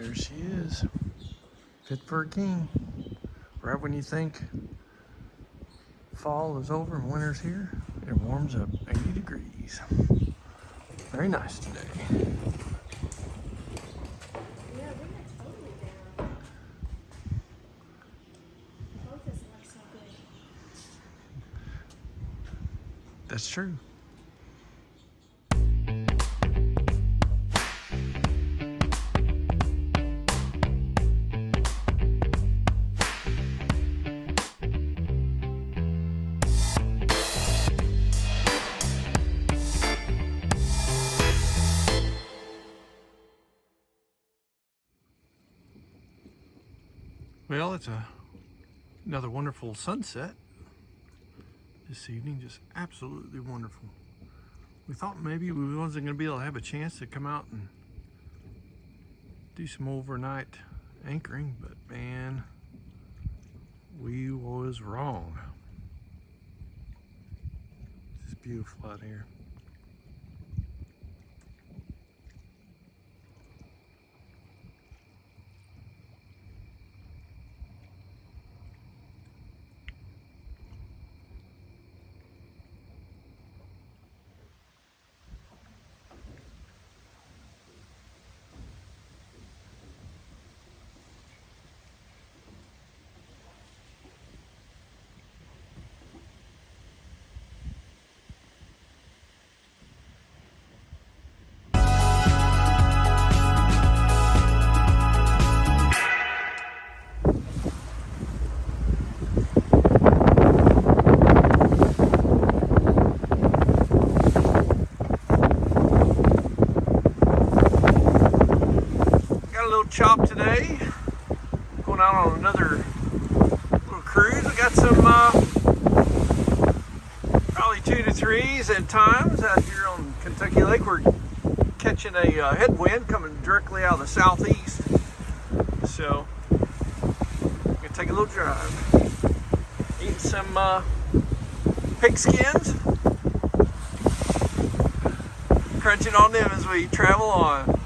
There she is, fit for a king. Right when you think fall is over and winter's here, it warms up 80 degrees. Very nice today. Yeah, we were totally down. Both doesn't look so good. That's true. Well, it's another wonderful sunset this evening, just absolutely wonderful. We thought maybe we wasn't going to be able to have a chance to come out and do some overnight anchoring, but man, we was wrong. It's beautiful out here. Chop today, going out on another little cruise. We got some probably 2 to 3s at times out here on Kentucky Lake. We're catching a headwind coming directly out of the southeast, so we're gonna take a little drive, eat some pig skins, crunching on them as we travel on.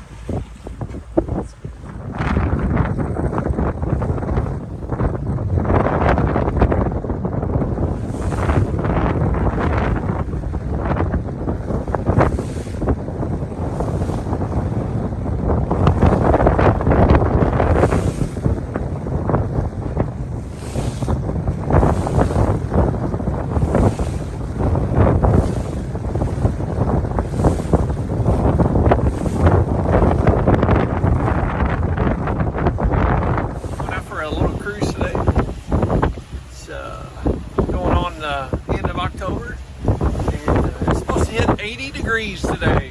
Today.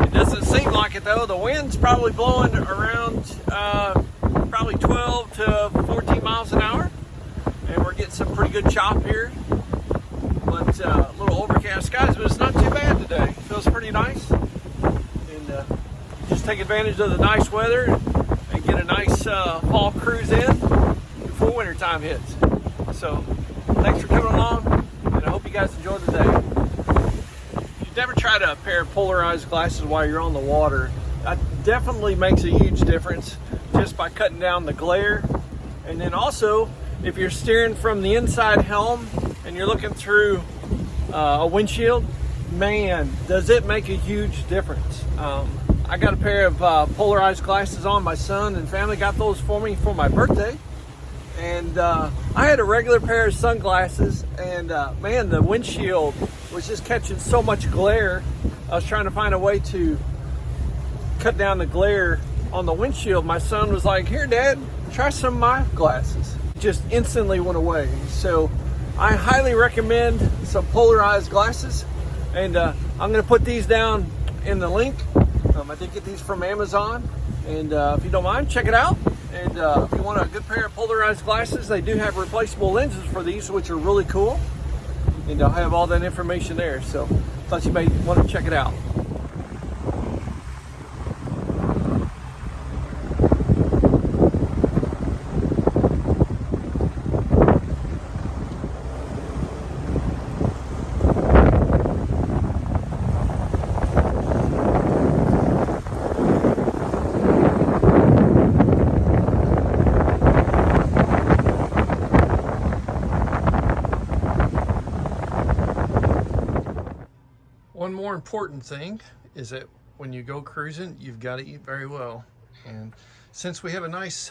It doesn't seem like it though. The wind's probably blowing around probably 12 to 14 miles an hour, and we're getting some pretty good chop here. But a little overcast skies, but it's not too bad today. Feels pretty nice, and just take advantage of the nice weather and get a nice fall cruise in before winter time hits. So thanks for coming along, and I hope you guys enjoyed the day. Never try a pair of polarized glasses while you're on the water. That definitely makes a huge difference just by cutting down the glare. And then also, if you're steering from the inside helm and you're looking through a windshield, man, does it make a huge difference. I got a pair of polarized glasses on. My son and family got those for me for my birthday. And I had a regular pair of sunglasses, and man, the windshield was just catching so much glare. I was trying to find a way to cut down the glare on the windshield. My son was like, "Here, Dad, try some of my glasses." Just instantly went away. So I highly recommend some polarized glasses, and I'm going to put these down in the link. I did get these from Amazon, and if you don't mind, check it out. And if you want a good pair of polarized glasses, they do have replaceable lenses for these, which are really cool. And I'll have all that information there. So thought you may want to check it out. more important thing is that when you go cruising, you've got to eat very well. And since we have a nice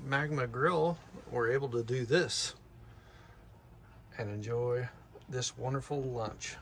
Magma grill, we're able to do this and enjoy this wonderful lunch.